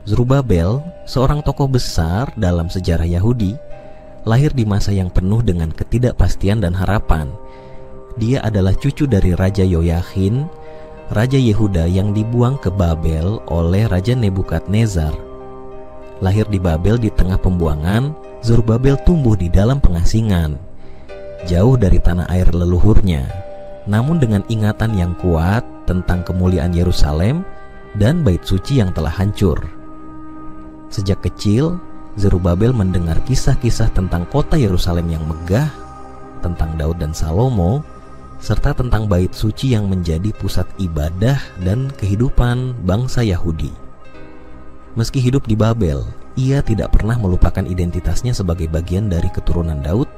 Zerubabel, seorang tokoh besar dalam sejarah Yahudi, lahir di masa yang penuh dengan ketidakpastian dan harapan. Dia adalah cucu dari Raja Yoyakhin, Raja Yehuda yang dibuang ke Babel oleh Raja Nebukadnezar. Lahir di Babel di tengah pembuangan, Zerubabel tumbuh di dalam pengasingan, jauh dari tanah air leluhurnya, namun dengan ingatan yang kuat tentang kemuliaan Yerusalem dan bait suci yang telah hancur. Sejak kecil, Zerubabel mendengar kisah-kisah tentang kota Yerusalem yang megah, tentang Daud dan Salomo, serta tentang bait suci yang menjadi pusat ibadah dan kehidupan bangsa Yahudi. Meski hidup di Babel, ia tidak pernah melupakan identitasnya sebagai bagian dari keturunan Daud,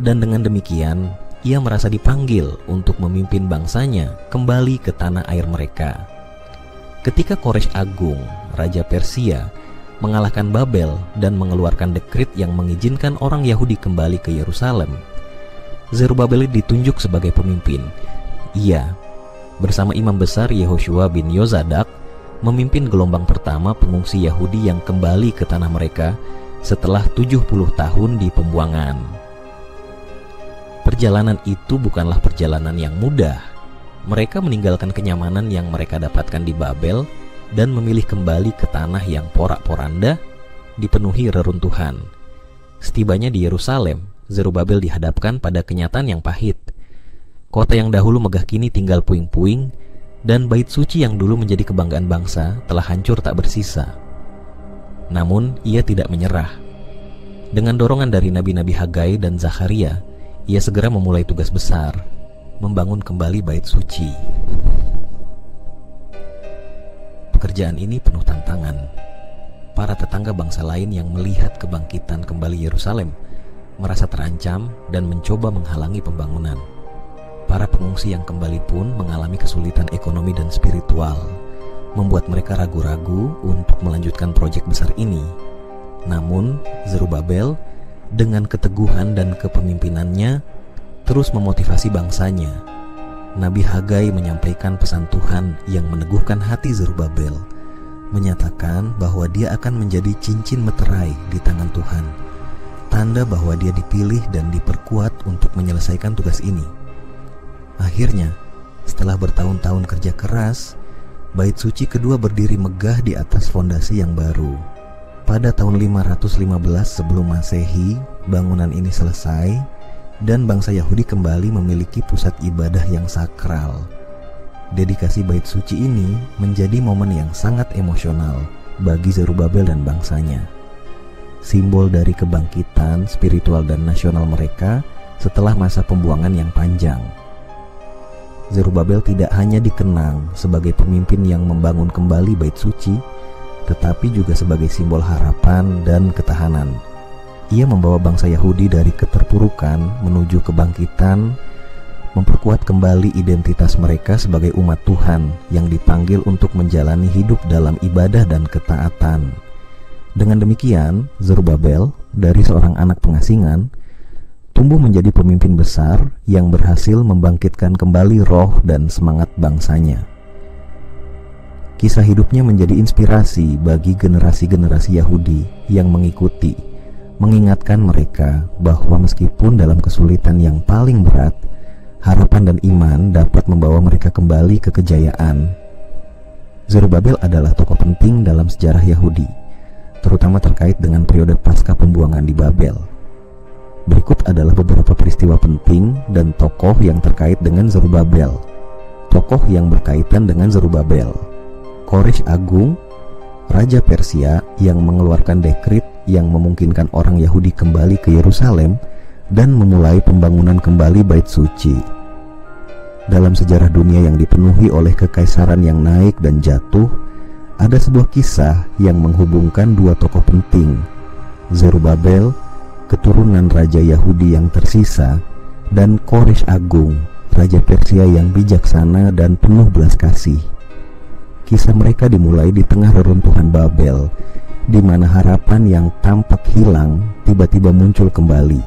dan dengan demikian, ia merasa dipanggil untuk memimpin bangsanya kembali ke tanah air mereka. Ketika Koresh Agung, Raja Persia, mengalahkan Babel dan mengeluarkan dekrit yang mengizinkan orang Yahudi kembali ke Yerusalem, Zerubabel ditunjuk sebagai pemimpin. Ia, bersama imam besar Yehoshua bin Yozadak, memimpin gelombang pertama pengungsi Yahudi yang kembali ke tanah mereka setelah 70 tahun di pembuangan. Perjalanan itu bukanlah perjalanan yang mudah. Mereka meninggalkan kenyamanan yang mereka dapatkan di Babel dan memilih kembali ke tanah yang porak-poranda, dipenuhi reruntuhan. Setibanya di Yerusalem, Zerubabel dihadapkan pada kenyataan yang pahit. Kota yang dahulu megah kini tinggal puing-puing, dan bait suci yang dulu menjadi kebanggaan bangsa telah hancur tak bersisa. Namun ia tidak menyerah. Dengan dorongan dari nabi-nabi Hagai dan Zakharia, ia segera memulai tugas besar, membangun kembali bait suci. Pekerjaan ini penuh tantangan. Para tetangga bangsa lain yang melihat kebangkitan kembali Yerusalem merasa terancam dan mencoba menghalangi pembangunan. Para pengungsi yang kembali pun mengalami kesulitan ekonomi dan spiritual, membuat mereka ragu-ragu untuk melanjutkan proyek besar ini. Namun, Zerubabel dengan keteguhan dan kepemimpinannya terus memotivasi bangsanya. Nabi Hagai menyampaikan pesan Tuhan yang meneguhkan hati Zerubabel, menyatakan bahwa dia akan menjadi cincin meterai di tangan Tuhan, tanda bahwa dia dipilih dan diperkuat untuk menyelesaikan tugas ini. Akhirnya, setelah bertahun-tahun kerja keras, bait suci kedua berdiri megah di atas fondasi yang baru. Pada tahun 515 sebelum Masehi, bangunan ini selesai dan bangsa Yahudi kembali memiliki pusat ibadah yang sakral. Dedikasi bait suci ini menjadi momen yang sangat emosional bagi Zerubabel dan bangsanya. Simbol dari kebangkitan spiritual dan nasional mereka setelah masa pembuangan yang panjang. Zerubabel tidak hanya dikenang sebagai pemimpin yang membangun kembali bait suci, tetapi juga sebagai simbol harapan dan ketahanan. Ia membawa bangsa Yahudi dari keterpurukan menuju kebangkitan, memperkuat kembali identitas mereka sebagai umat Tuhan yang dipanggil untuk menjalani hidup dalam ibadah dan ketaatan. Dengan demikian, Zerubabel dari seorang anak pengasingan tumbuh menjadi pemimpin besar yang berhasil membangkitkan kembali roh dan semangat bangsanya. Kisah hidupnya menjadi inspirasi bagi generasi-generasi Yahudi yang mengikuti, mengingatkan mereka bahwa meskipun dalam kesulitan yang paling berat, harapan dan iman dapat membawa mereka kembali ke kejayaan. Zerubabel adalah tokoh penting dalam sejarah Yahudi, terutama terkait dengan periode pasca pembuangan di Babel. Berikut adalah beberapa peristiwa penting dan tokoh yang terkait dengan Zerubabel. Tokoh yang berkaitan dengan Zerubabel: Koresh Agung, Raja Persia yang mengeluarkan dekrit yang memungkinkan orang Yahudi kembali ke Yerusalem dan memulai pembangunan kembali bait suci. Dalam sejarah dunia yang dipenuhi oleh kekaisaran yang naik dan jatuh, ada sebuah kisah yang menghubungkan dua tokoh penting: Zerubabel, keturunan Raja Yahudi yang tersisa, dan Koresh Agung, Raja Persia yang bijaksana dan penuh belas kasih. Kisah mereka dimulai di tengah reruntuhan Babel, di mana harapan yang tampak hilang tiba-tiba muncul kembali,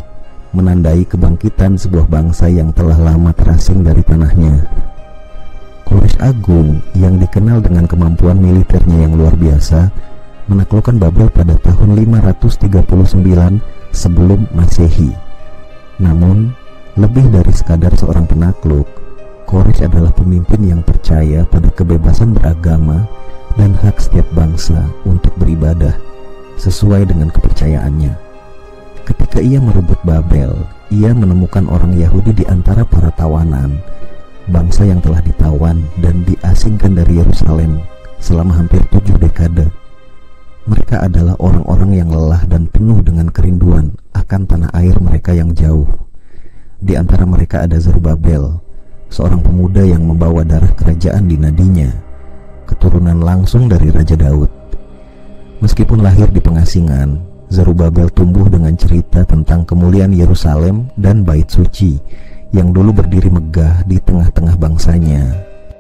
menandai kebangkitan sebuah bangsa yang telah lama terasing dari tanahnya. Koresh Agung yang dikenal dengan kemampuan militernya yang luar biasa menaklukkan Babel pada tahun 539 sebelum Masehi. Namun, lebih dari sekadar seorang penakluk, Koresh adalah pemimpin yang percaya pada kebebasan beragama dan hak setiap bangsa untuk beribadah sesuai dengan kepercayaannya. Ketika ia merebut Babel, ia menemukan orang Yahudi di antara para tawanan, bangsa yang telah ditawan dan diasingkan dari Yerusalem selama hampir 7 dekade. Mereka adalah orang-orang yang lelah dan penuh dengan kerinduan akan tanah air mereka yang jauh. Di antara mereka ada Zerubabel, seorang pemuda yang membawa darah kerajaan di nadinya, keturunan langsung dari Raja Daud. Meskipun lahir di pengasingan, Zerubabel tumbuh dengan cerita tentang kemuliaan Yerusalem dan Bait Suci yang dulu berdiri megah di tengah-tengah bangsanya.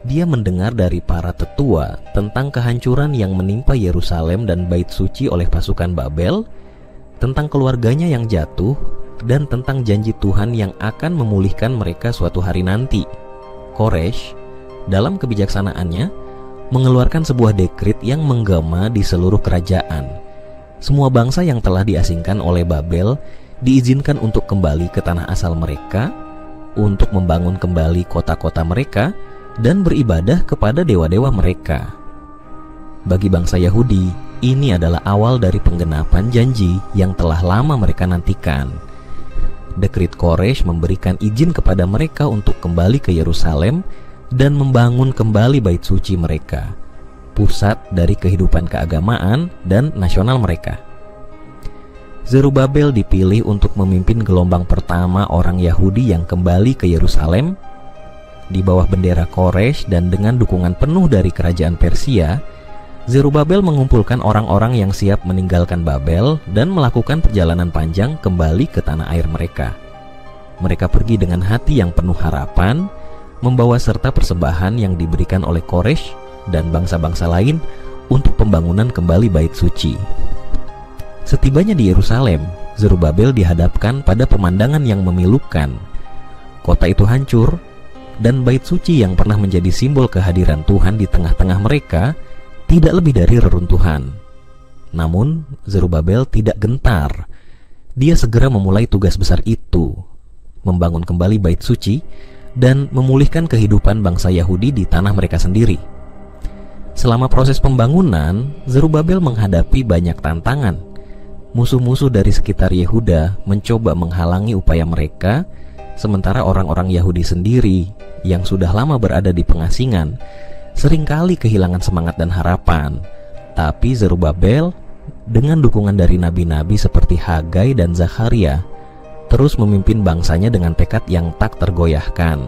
Dia mendengar dari para tetua tentang kehancuran yang menimpa Yerusalem dan Bait Suci oleh pasukan Babel, tentang keluarganya yang jatuh, dan tentang janji Tuhan yang akan memulihkan mereka suatu hari nanti. Koresh, dalam kebijaksanaannya, mengeluarkan sebuah dekrit yang menggema di seluruh kerajaan. Semua bangsa yang telah diasingkan oleh Babel diizinkan untuk kembali ke tanah asal mereka, untuk membangun kembali kota-kota mereka, dan beribadah kepada dewa-dewa mereka. Bagi bangsa Yahudi, ini adalah awal dari penggenapan janji yang telah lama mereka nantikan. Dekrit Koresh memberikan izin kepada mereka untuk kembali ke Yerusalem dan membangun kembali Bait Suci mereka, pusat dari kehidupan keagamaan dan nasional mereka. Zerubabel dipilih untuk memimpin gelombang pertama orang Yahudi yang kembali ke Yerusalem. Di bawah bendera Koresh dan dengan dukungan penuh dari kerajaan Persia, Zerubabel mengumpulkan orang-orang yang siap meninggalkan Babel dan melakukan perjalanan panjang kembali ke tanah air mereka. Mereka pergi dengan hati yang penuh harapan, membawa serta persembahan yang diberikan oleh Koresh dan bangsa-bangsa lain untuk pembangunan kembali Bait Suci. Setibanya di Yerusalem, Zerubabel dihadapkan pada pemandangan yang memilukan. Kota itu hancur, dan Bait Suci yang pernah menjadi simbol kehadiran Tuhan di tengah-tengah mereka tidak lebih dari reruntuhan. Namun, Zerubabel tidak gentar. Dia segera memulai tugas besar itu, membangun kembali Bait Suci dan memulihkan kehidupan bangsa Yahudi di tanah mereka sendiri. Selama proses pembangunan, Zerubabel menghadapi banyak tantangan. Musuh-musuh dari sekitar Yehuda mencoba menghalangi upaya mereka, sementara orang-orang Yahudi sendiri yang sudah lama berada di pengasingan seringkali kehilangan semangat dan harapan. Tapi Zerubabel dengan dukungan dari nabi-nabi seperti Hagai dan Zakharia terus memimpin bangsanya dengan tekad yang tak tergoyahkan.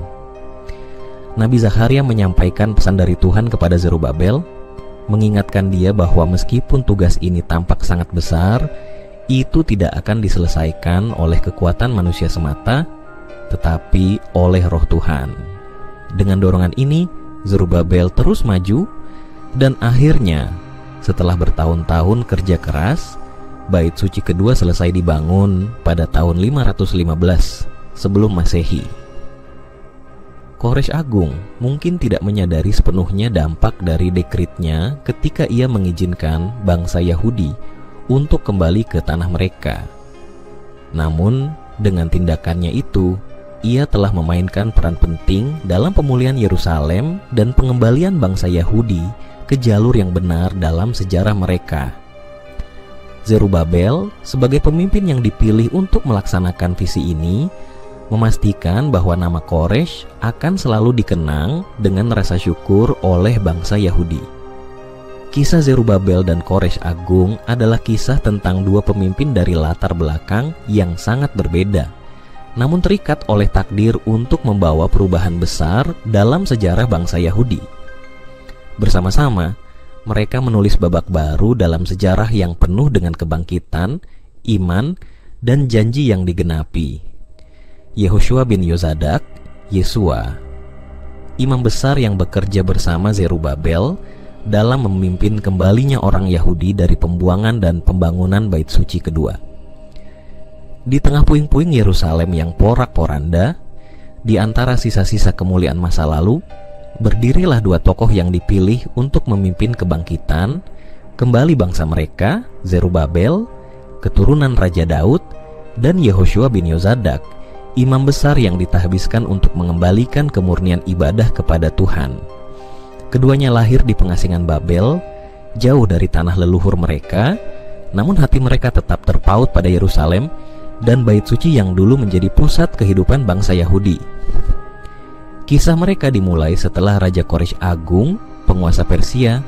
Nabi Zakharia menyampaikan pesan dari Tuhan kepada Zerubabel, mengingatkan dia bahwa meskipun tugas ini tampak sangat besar, itu tidak akan diselesaikan oleh kekuatan manusia semata, tetapi oleh Roh Tuhan. Dengan dorongan ini, Zerubabel terus maju, dan akhirnya setelah bertahun-tahun kerja keras, Bait Suci kedua selesai dibangun pada tahun 515 sebelum Masehi. Koresh Agung mungkin tidak menyadari sepenuhnya dampak dari dekritnya ketika ia mengizinkan bangsa Yahudi untuk kembali ke tanah mereka. Namun, dengan tindakannya itu, ia telah memainkan peran penting dalam pemulihan Yerusalem dan pengembalian bangsa Yahudi ke jalur yang benar dalam sejarah mereka. Zerubabel, sebagai pemimpin yang dipilih untuk melaksanakan visi ini, memastikan bahwa nama Koresh akan selalu dikenang dengan rasa syukur oleh bangsa Yahudi. Kisah Zerubabel dan Koresh Agung adalah kisah tentang dua pemimpin dari latar belakang yang sangat berbeda, namun terikat oleh takdir untuk membawa perubahan besar dalam sejarah bangsa Yahudi. Bersama-sama, mereka menulis babak baru dalam sejarah yang penuh dengan kebangkitan, iman, dan janji yang digenapi. Yehoshua bin Yozadak, Yesua, imam besar yang bekerja bersama Zerubabel dalam memimpin kembalinya orang Yahudi dari pembuangan dan pembangunan Bait Suci kedua. Di tengah puing-puing Yerusalem yang porak-poranda, di antara sisa-sisa kemuliaan masa lalu, berdirilah dua tokoh yang dipilih untuk memimpin kebangkitan, Kembali bangsa mereka, Zerubabel, keturunan Raja Daud, dan Yehoshua bin Yozadak, imam besar yang ditahbiskan untuk mengembalikan kemurnian ibadah kepada Tuhan. Keduanya lahir di pengasingan Babel, jauh dari tanah leluhur mereka, namun hati mereka tetap terpaut pada Yerusalem dan bait suci yang dulu menjadi pusat kehidupan bangsa Yahudi. Kisah mereka dimulai setelah Raja Koresh Agung, penguasa Persia,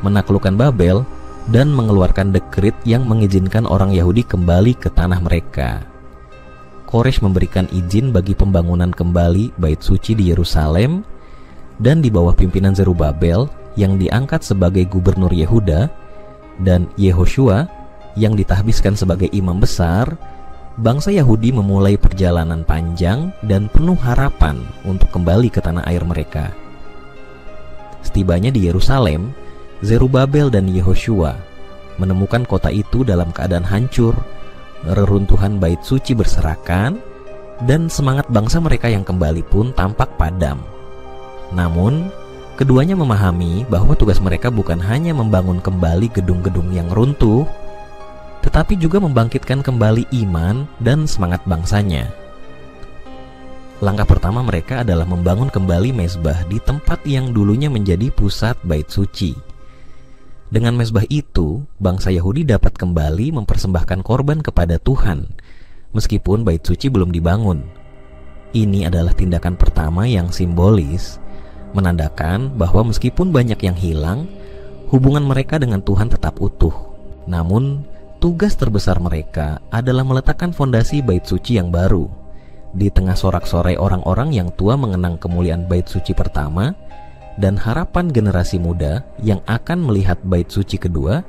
menaklukkan Babel dan mengeluarkan dekrit yang mengizinkan orang Yahudi kembali ke tanah mereka. Koresh memberikan izin bagi pembangunan kembali bait suci di Yerusalem, dan di bawah pimpinan Zerubabel yang diangkat sebagai gubernur Yehuda dan Yehoshua yang ditahbiskan sebagai imam besar, bangsa Yahudi memulai perjalanan panjang dan penuh harapan untuk kembali ke tanah air mereka. Setibanya di Yerusalem, Zerubabel dan Yehoshua menemukan kota itu dalam keadaan hancur, reruntuhan bait suci berserakan, dan semangat bangsa mereka yang kembali pun tampak padam. Namun, keduanya memahami bahwa tugas mereka bukan hanya membangun kembali gedung-gedung yang runtuh, tetapi juga membangkitkan kembali iman dan semangat bangsanya. Langkah pertama mereka adalah membangun kembali mezbah di tempat yang dulunya menjadi pusat bait suci. Dengan mezbah itu, bangsa Yahudi dapat kembali mempersembahkan korban kepada Tuhan, meskipun bait suci belum dibangun. Ini adalah tindakan pertama yang simbolis, menandakan bahwa meskipun banyak yang hilang, hubungan mereka dengan Tuhan tetap utuh. Namun, tugas terbesar mereka adalah meletakkan fondasi bait suci yang baru. Di tengah sorak-sorai orang-orang yang tua mengenang kemuliaan bait suci pertama dan harapan generasi muda yang akan melihat bait suci kedua,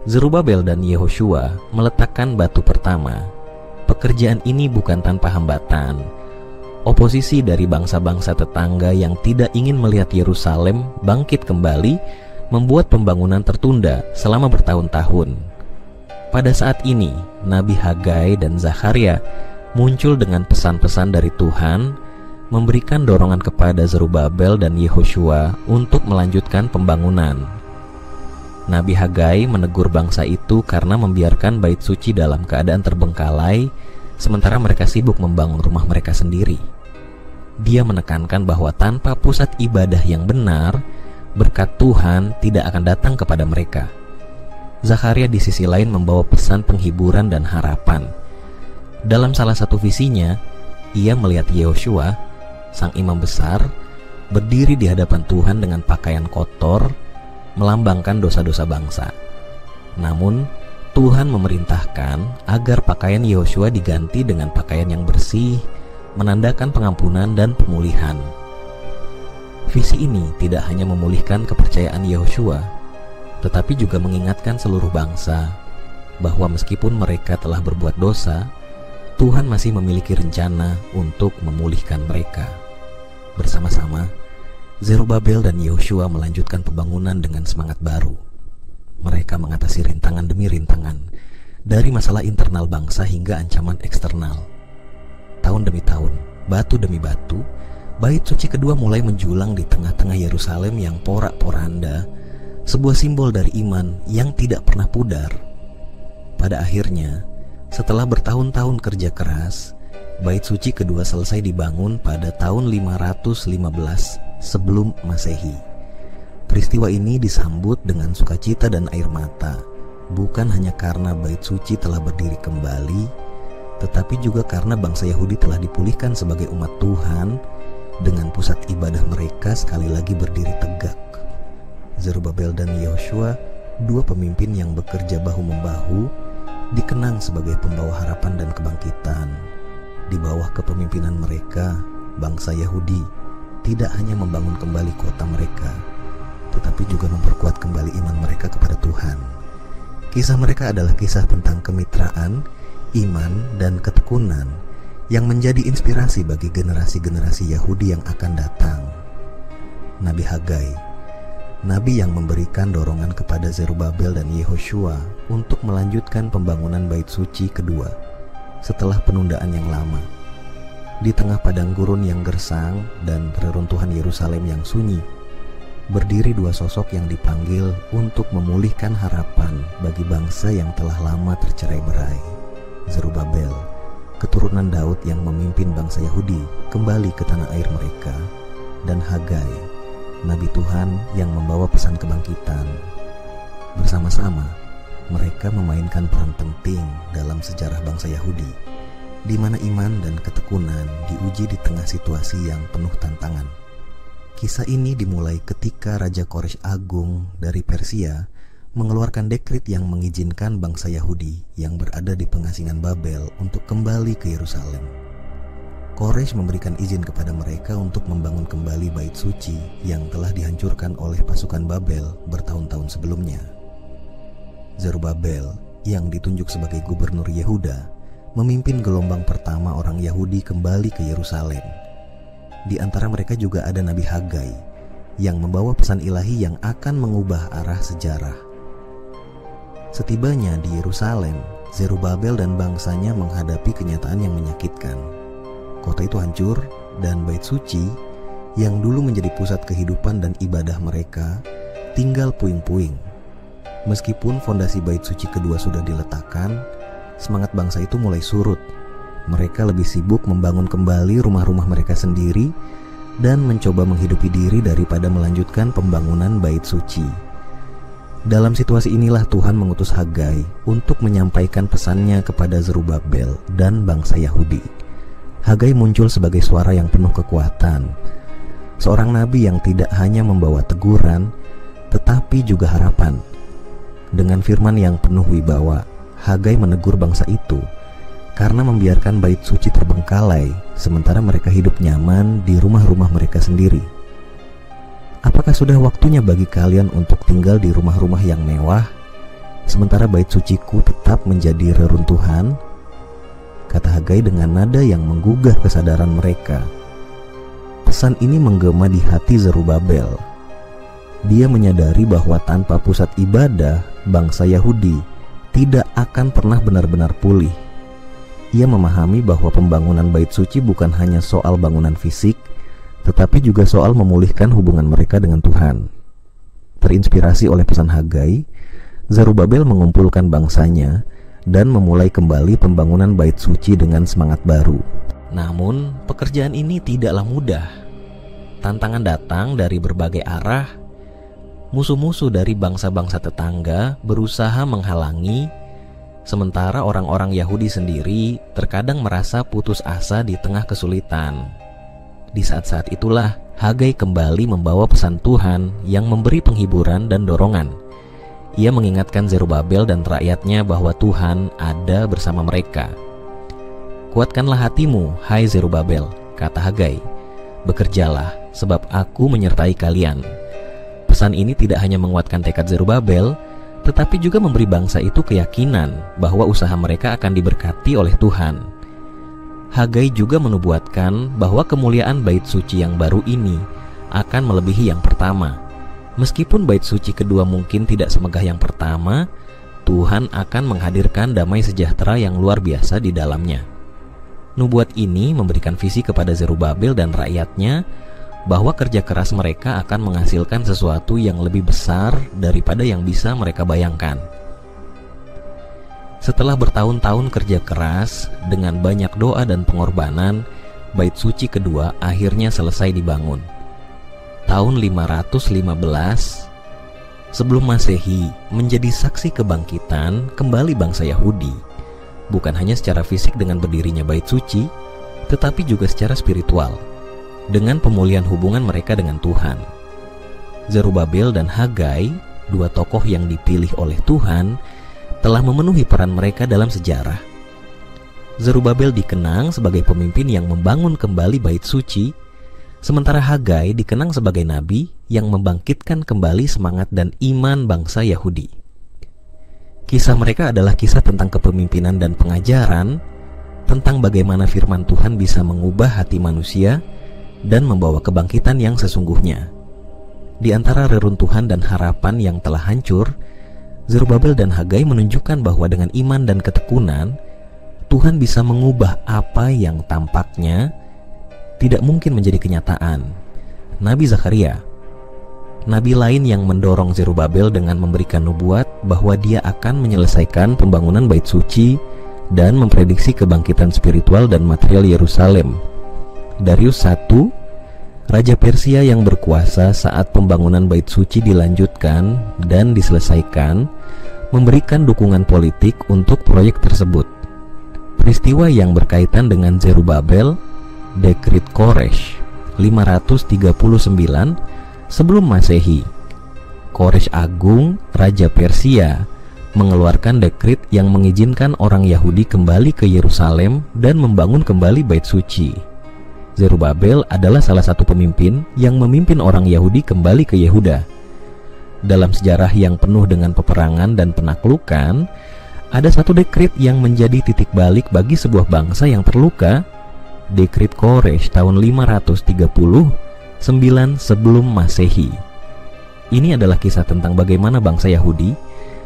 Zerubabel dan Yehoshua meletakkan batu pertama. Pekerjaan ini bukan tanpa hambatan. Oposisi dari bangsa-bangsa tetangga yang tidak ingin melihat Yerusalem bangkit kembali membuat pembangunan tertunda selama bertahun-tahun. Pada saat ini, Nabi Hagai dan Zakharia muncul dengan pesan-pesan dari Tuhan, memberikan dorongan kepada Zerubabel dan Yehoshua untuk melanjutkan pembangunan. Nabi Hagai menegur bangsa itu karena membiarkan bait suci dalam keadaan terbengkalai, sementara mereka sibuk membangun rumah mereka sendiri. Dia menekankan bahwa tanpa pusat ibadah yang benar, berkat Tuhan tidak akan datang kepada mereka. Zakharia di sisi lain membawa pesan penghiburan dan harapan. Dalam salah satu visinya, ia melihat Yehoshua, sang imam besar, berdiri di hadapan Tuhan dengan pakaian kotor, melambangkan dosa-dosa bangsa. Namun, Tuhan memerintahkan agar pakaian Yehoshua diganti dengan pakaian yang bersih, menandakan pengampunan dan pemulihan. Visi ini tidak hanya memulihkan kepercayaan Yehoshua, tetapi juga mengingatkan seluruh bangsa bahwa meskipun mereka telah berbuat dosa, Tuhan masih memiliki rencana untuk memulihkan mereka. Bersama-sama, Zerubabel dan Yehoshua melanjutkan pembangunan dengan semangat baru. Mereka mengatasi rintangan demi rintangan, dari masalah internal bangsa hingga ancaman eksternal. Tahun demi tahun, batu demi batu, bait suci kedua mulai menjulang di tengah-tengah Yerusalem yang porak-poranda, sebuah simbol dari iman yang tidak pernah pudar. Pada akhirnya, setelah bertahun-tahun kerja keras, bait suci kedua selesai dibangun pada tahun 515 sebelum Masehi. Peristiwa ini disambut dengan sukacita dan air mata, bukan hanya karena bait suci telah berdiri kembali, tetapi juga karena bangsa Yahudi telah dipulihkan sebagai umat Tuhan dengan pusat ibadah mereka sekali lagi berdiri tegak. Zerubabel dan Yehoshua, dua pemimpin yang bekerja bahu-membahu, dikenang sebagai pembawa harapan dan kebangkitan. Di bawah kepemimpinan mereka, bangsa Yahudi tidak hanya membangun kembali kota mereka, tetapi juga memperkuat kembali iman mereka kepada Tuhan. Kisah mereka adalah kisah tentang kemitraan, iman, dan ketekunan yang menjadi inspirasi bagi generasi-generasi Yahudi yang akan datang. Nabi Hagai, nabi yang memberikan dorongan kepada Zerubabel dan Yehoshua untuk melanjutkan pembangunan bait suci kedua setelah penundaan yang lama. Di tengah padang gurun yang gersang dan reruntuhan Yerusalem yang sunyi, berdiri dua sosok yang dipanggil untuk memulihkan harapan bagi bangsa yang telah lama tercerai-berai. Zerubabel, keturunan Daud yang memimpin bangsa Yahudi kembali ke tanah air mereka, dan Hagai, Nabi Tuhan yang membawa pesan kebangkitan. Bersama-sama, mereka memainkan peran penting dalam sejarah bangsa Yahudi, di mana iman dan ketekunan diuji di tengah situasi yang penuh tantangan. Kisah ini dimulai ketika Raja Koresh Agung dari Persia mengeluarkan dekrit yang mengizinkan bangsa Yahudi yang berada di pengasingan Babel untuk kembali ke Yerusalem. Koresh memberikan izin kepada mereka untuk membangun kembali bait suci yang telah dihancurkan oleh pasukan Babel bertahun-tahun sebelumnya. Zerubabel yang ditunjuk sebagai gubernur Yehuda memimpin gelombang pertama orang Yahudi kembali ke Yerusalem. Di antara mereka juga ada Nabi Hagai yang membawa pesan ilahi yang akan mengubah arah sejarah. Setibanya di Yerusalem, Zerubabel dan bangsanya menghadapi kenyataan yang menyakitkan. Kota itu hancur dan bait suci yang dulu menjadi pusat kehidupan dan ibadah mereka tinggal puing-puing. Meskipun fondasi bait suci kedua sudah diletakkan, semangat bangsa itu mulai surut. Mereka lebih sibuk membangun kembali rumah-rumah mereka sendiri dan mencoba menghidupi diri daripada melanjutkan pembangunan bait suci. Dalam situasi inilah Tuhan mengutus Hagai untuk menyampaikan pesannya kepada Zerubabel dan bangsa Yahudi. Hagai muncul sebagai suara yang penuh kekuatan, seorang nabi yang tidak hanya membawa teguran, tetapi juga harapan. Dengan firman yang penuh wibawa, Hagai menegur bangsa itu karena membiarkan bait suci terbengkalai sementara mereka hidup nyaman di rumah-rumah mereka sendiri. Apakah sudah waktunya bagi kalian untuk tinggal di rumah-rumah yang mewah sementara bait suciku tetap menjadi reruntuhan? Kata Hagai dengan nada yang menggugah kesadaran mereka. Pesan ini menggema di hati Zerubabel. Dia menyadari bahwa tanpa pusat ibadah, bangsa Yahudi tidak akan pernah benar-benar pulih. Ia memahami bahwa pembangunan bait suci bukan hanya soal bangunan fisik, tetapi juga soal memulihkan hubungan mereka dengan Tuhan. Terinspirasi oleh pesan Hagai, Zerubabel mengumpulkan bangsanya dan memulai kembali pembangunan bait suci dengan semangat baru. Namun, pekerjaan ini tidaklah mudah. Tantangan datang dari berbagai arah. Musuh-musuh dari bangsa-bangsa tetangga berusaha menghalangi, sementara orang-orang Yahudi sendiri terkadang merasa putus asa di tengah kesulitan. Di saat-saat itulah Hagai kembali membawa pesan Tuhan yang memberi penghiburan dan dorongan. Ia mengingatkan Zerubabel dan rakyatnya bahwa Tuhan ada bersama mereka. Kuatkanlah hatimu, hai Zerubabel, kata Hagai. Bekerjalah, sebab aku menyertai kalian. Pesan ini tidak hanya menguatkan tekad Zerubabel, tetapi juga memberi bangsa itu keyakinan bahwa usaha mereka akan diberkati oleh Tuhan. Hagai juga menubuatkan bahwa kemuliaan bait suci yang baru ini akan melebihi yang pertama. Meskipun bait suci kedua mungkin tidak semegah yang pertama, Tuhan akan menghadirkan damai sejahtera yang luar biasa di dalamnya. Nubuat ini memberikan visi kepada Zerubabel dan rakyatnya bahwa kerja keras mereka akan menghasilkan sesuatu yang lebih besar daripada yang bisa mereka bayangkan. Setelah bertahun-tahun kerja keras dengan banyak doa dan pengorbanan, bait suci kedua akhirnya selesai dibangun. Tahun 515 sebelum Masehi menjadi saksi kebangkitan kembali bangsa Yahudi, bukan hanya secara fisik dengan berdirinya bait suci, tetapi juga secara spiritual, dengan pemulihan hubungan mereka dengan Tuhan. Zerubabel dan Hagai, dua tokoh yang dipilih oleh Tuhan, telah memenuhi peran mereka dalam sejarah. Zerubabel dikenang sebagai pemimpin yang membangun kembali bait suci, sementara Hagai dikenang sebagai nabi yang membangkitkan kembali semangat dan iman bangsa Yahudi. Kisah mereka adalah kisah tentang kepemimpinan dan pengajaran, tentang bagaimana firman Tuhan bisa mengubah hati manusia dan membawa kebangkitan yang sesungguhnya. Di antara reruntuhan dan harapan yang telah hancur, Zerubabel dan Hagai menunjukkan bahwa dengan iman dan ketekunan, Tuhan bisa mengubah apa yang tampaknya tidak mungkin menjadi kenyataan. Nabi Zakaria nabi lain yang mendorong Zerubabel dengan memberikan nubuat bahwa dia akan menyelesaikan pembangunan bait suci dan memprediksi kebangkitan spiritual dan material Yerusalem. Darius I, Raja Persia yang berkuasa saat pembangunan bait suci dilanjutkan dan diselesaikan, memberikan dukungan politik untuk proyek tersebut. Peristiwa yang berkaitan dengan Zerubabel, Dekrit Koresh 539 sebelum Masehi. Koresh Agung, Raja Persia, mengeluarkan dekrit yang mengizinkan orang Yahudi kembali ke Yerusalem dan membangun kembali bait suci. Zerubabel adalah salah satu pemimpin yang memimpin orang Yahudi kembali ke Yehuda. Dalam sejarah yang penuh dengan peperangan dan penaklukan, ada satu dekrit yang menjadi titik balik bagi sebuah bangsa yang terluka, Dekrit Koresh tahun 539 sebelum Masehi. Ini adalah kisah tentang bagaimana bangsa Yahudi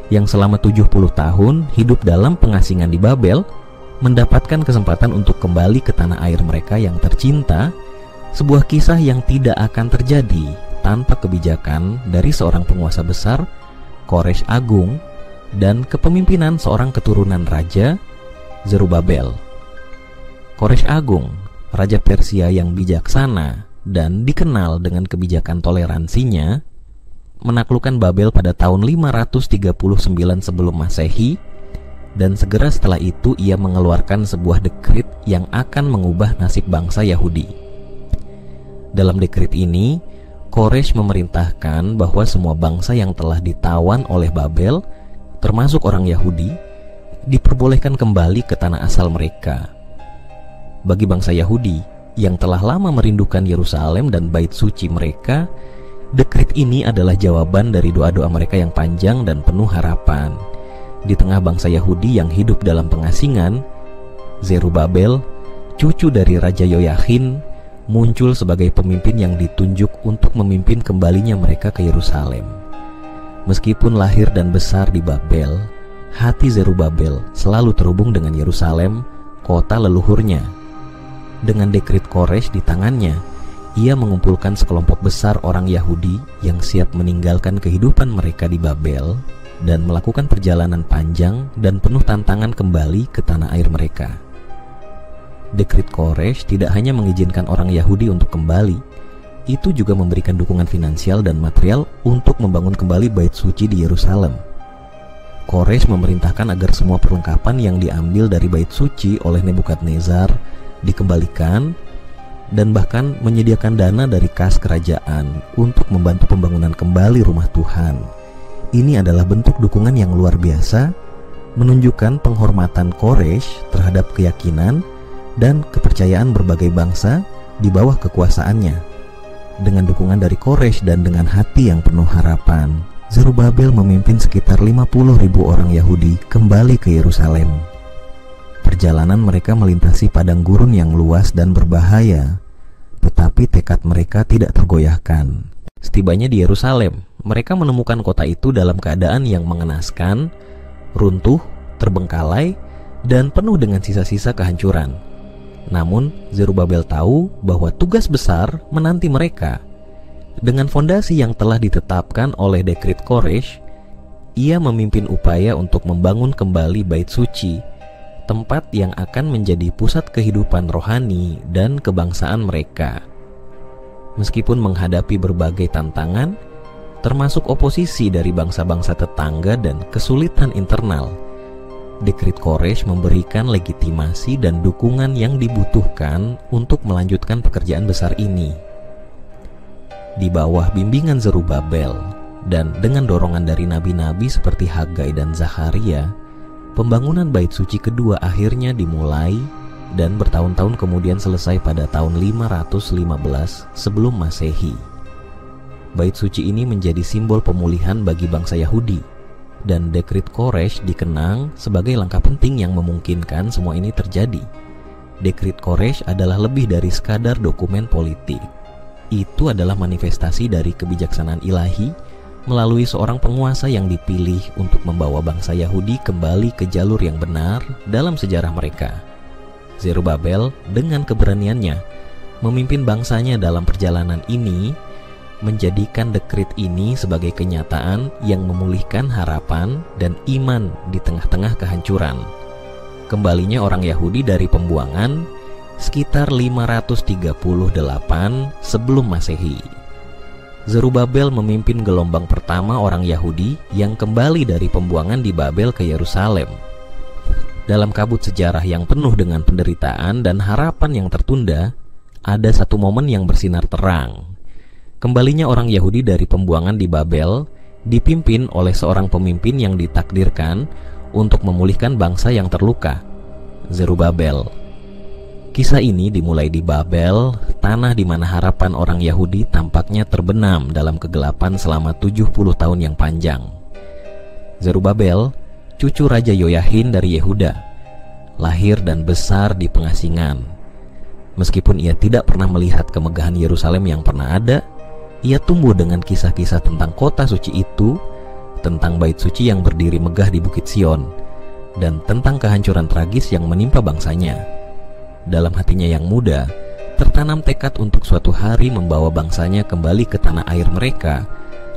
yang selama 70 tahun hidup dalam pengasingan di Babel mendapatkan kesempatan untuk kembali ke tanah air mereka yang tercinta, sebuah kisah yang tidak akan terjadi tanpa kebijakan dari seorang penguasa besar, Koresh Agung, dan kepemimpinan seorang keturunan raja, Zerubabel. Koresh Agung, Raja Persia yang bijaksana dan dikenal dengan kebijakan toleransinya, menaklukkan Babel pada tahun 539 sebelum Masehi, dan segera setelah itu ia mengeluarkan sebuah dekrit yang akan mengubah nasib bangsa Yahudi. Dalam dekrit ini, Koresh memerintahkan bahwa semua bangsa yang telah ditawan oleh Babel, termasuk orang Yahudi, diperbolehkan kembali ke tanah asal mereka. Bagi bangsa Yahudi yang telah lama merindukan Yerusalem dan bait suci mereka, dekrit ini adalah jawaban dari doa-doa mereka yang panjang dan penuh harapan. Di tengah bangsa Yahudi yang hidup dalam pengasingan, Zerubabel, cucu dari Raja Yoyakhin, muncul sebagai pemimpin yang ditunjuk untuk memimpin kembalinya mereka ke Yerusalem. Meskipun lahir dan besar di Babel, hati Zerubabel selalu terhubung dengan Yerusalem, kota leluhurnya. Dengan dekrit Koresh di tangannya, ia mengumpulkan sekelompok besar orang Yahudi yang siap meninggalkan kehidupan mereka di Babel dan melakukan perjalanan panjang dan penuh tantangan kembali ke tanah air mereka. Dekrit Koresh tidak hanya mengizinkan orang Yahudi untuk kembali, itu juga memberikan dukungan finansial dan material untuk membangun kembali bait suci di Yerusalem. Koresh memerintahkan agar semua perlengkapan yang diambil dari bait suci oleh Nebukadnezar dikembalikan, dan bahkan menyediakan dana dari kas kerajaan untuk membantu pembangunan kembali rumah Tuhan. Ini adalah bentuk dukungan yang luar biasa, menunjukkan penghormatan Koresh terhadap keyakinan dan kepercayaan berbagai bangsa di bawah kekuasaannya. Dengan dukungan dari Koresh dan dengan hati yang penuh harapan, Zerubabel memimpin sekitar 50.000 orang Yahudi kembali ke Yerusalem. Perjalanan mereka melintasi padang gurun yang luas dan berbahaya, tetapi tekad mereka tidak tergoyahkan. Setibanya di Yerusalem, mereka menemukan kota itu dalam keadaan yang mengenaskan, runtuh, terbengkalai, dan penuh dengan sisa-sisa kehancuran. Namun, Zerubabel tahu bahwa tugas besar menanti mereka. Dengan fondasi yang telah ditetapkan oleh dekrit Koresh, ia memimpin upaya untuk membangun kembali bait suci, tempat yang akan menjadi pusat kehidupan rohani dan kebangsaan mereka. Meskipun menghadapi berbagai tantangan, termasuk oposisi dari bangsa-bangsa tetangga dan kesulitan internal, dekrit Koresh memberikan legitimasi dan dukungan yang dibutuhkan untuk melanjutkan pekerjaan besar ini. Di bawah bimbingan Zerubabel dan dengan dorongan dari nabi-nabi seperti Hagai dan Zakharia, pembangunan bait suci kedua akhirnya dimulai dan bertahun-tahun kemudian selesai pada tahun 515 sebelum Masehi. Bait suci ini menjadi simbol pemulihan bagi bangsa Yahudi, dan dekrit Koresh dikenang sebagai langkah penting yang memungkinkan semua ini terjadi. Dekrit Koresh adalah lebih dari sekadar dokumen politik. Itu adalah manifestasi dari kebijaksanaan ilahi melalui seorang penguasa yang dipilih untuk membawa bangsa Yahudi kembali ke jalur yang benar dalam sejarah mereka. Zerubabel dengan keberaniannya memimpin bangsanya dalam perjalanan ini menjadikan dekrit ini sebagai kenyataan yang memulihkan harapan dan iman di tengah-tengah kehancuran. Kembalinya orang Yahudi dari pembuangan sekitar 538 sebelum Masehi. Zerubabel memimpin gelombang pertama orang Yahudi yang kembali dari pembuangan di Babel ke Yerusalem. Dalam kabut sejarah yang penuh dengan penderitaan dan harapan yang tertunda, ada satu momen yang bersinar terang. Kembalinya orang Yahudi dari pembuangan di Babel dipimpin oleh seorang pemimpin yang ditakdirkan untuk memulihkan bangsa yang terluka, Zerubabel. Kisah ini dimulai di Babel, tanah di mana harapan orang Yahudi tampaknya terbenam dalam kegelapan selama 70 tahun yang panjang. Zerubabel, cucu Raja Yoyahin dari Yehuda, lahir dan besar di pengasingan. Meskipun ia tidak pernah melihat kemegahan Yerusalem yang pernah ada, ia tumbuh dengan kisah-kisah tentang kota suci itu, tentang bait suci yang berdiri megah di Bukit Sion, dan tentang kehancuran tragis yang menimpa bangsanya. Dalam hatinya yang muda, tertanam tekad untuk suatu hari membawa bangsanya kembali ke tanah air mereka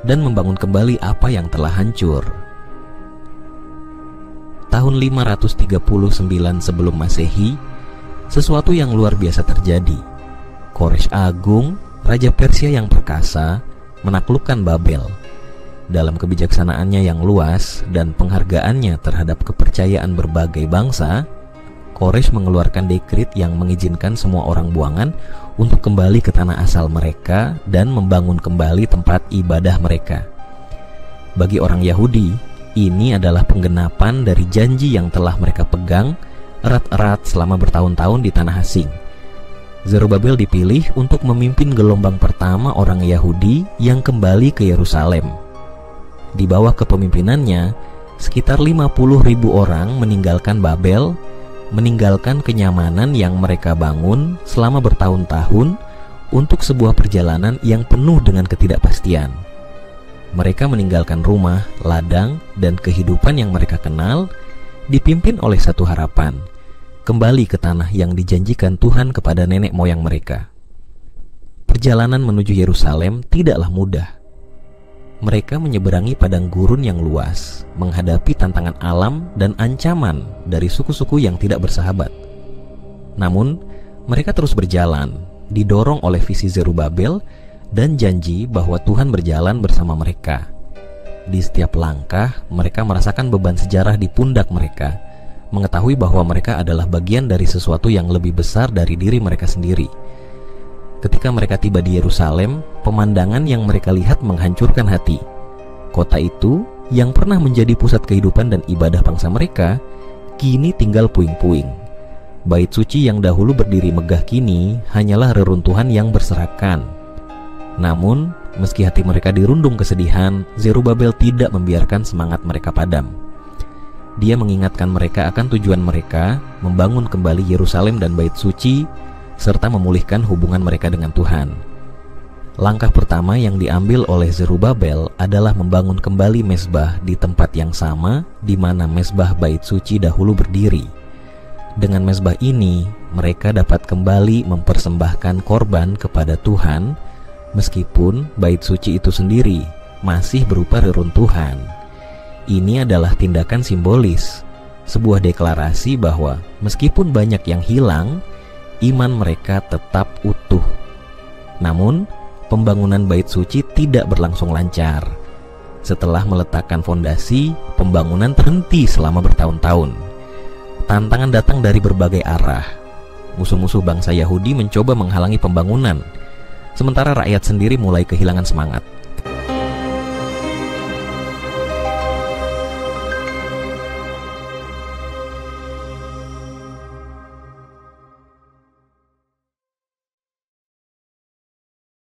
dan membangun kembali apa yang telah hancur. Tahun 539 sebelum Masehi, sesuatu yang luar biasa terjadi. Koresh Agung, Raja Persia yang perkasa, menaklukkan Babel. Dalam kebijaksanaannya yang luas dan penghargaannya terhadap kepercayaan berbagai bangsa, Koresh mengeluarkan dekrit yang mengizinkan semua orang buangan untuk kembali ke tanah asal mereka dan membangun kembali tempat ibadah mereka. Bagi orang Yahudi, ini adalah penggenapan dari janji yang telah mereka pegang erat-erat selama bertahun-tahun di tanah asing. Zerubabel dipilih untuk memimpin gelombang pertama orang Yahudi yang kembali ke Yerusalem. Di bawah kepemimpinannya, sekitar 50.000 orang meninggalkan Babel, meninggalkan kenyamanan yang mereka bangun selama bertahun-tahun untuk sebuah perjalanan yang penuh dengan ketidakpastian. Mereka meninggalkan rumah, ladang, dan kehidupan yang mereka kenal, dipimpin oleh satu harapan, kembali ke tanah yang dijanjikan Tuhan kepada nenek moyang mereka. Perjalanan menuju Yerusalem tidaklah mudah. Mereka menyeberangi padang gurun yang luas, menghadapi tantangan alam dan ancaman dari suku-suku yang tidak bersahabat. Namun, mereka terus berjalan, didorong oleh visi Zerubabel dan janji bahwa Tuhan berjalan bersama mereka. Di setiap langkah, mereka merasakan beban sejarah di pundak mereka, mengetahui bahwa mereka adalah bagian dari sesuatu yang lebih besar dari diri mereka sendiri. Ketika mereka tiba di Yerusalem, pemandangan yang mereka lihat menghancurkan hati. Kota itu, yang pernah menjadi pusat kehidupan dan ibadah bangsa mereka, kini tinggal puing-puing. Bait suci yang dahulu berdiri megah kini hanyalah reruntuhan yang berserakan. Namun, meski hati mereka dirundung kesedihan, Zerubabel tidak membiarkan semangat mereka padam. Dia mengingatkan mereka akan tujuan mereka, membangun kembali Yerusalem dan bait suci, serta memulihkan hubungan mereka dengan Tuhan. Langkah pertama yang diambil oleh Zerubabel adalah membangun kembali mezbah di tempat yang sama di mana mezbah bait suci dahulu berdiri. Dengan mezbah ini, mereka dapat kembali mempersembahkan korban kepada Tuhan, meskipun bait suci itu sendiri masih berupa reruntuhan. Ini adalah tindakan simbolis, sebuah deklarasi bahwa meskipun banyak yang hilang, iman mereka tetap utuh. Namun, pembangunan bait suci tidak berlangsung lancar. Setelah meletakkan fondasi, pembangunan terhenti selama bertahun-tahun. Tantangan datang dari berbagai arah. Musuh-musuh bangsa Yahudi mencoba menghalangi pembangunan, sementara rakyat sendiri mulai kehilangan semangat.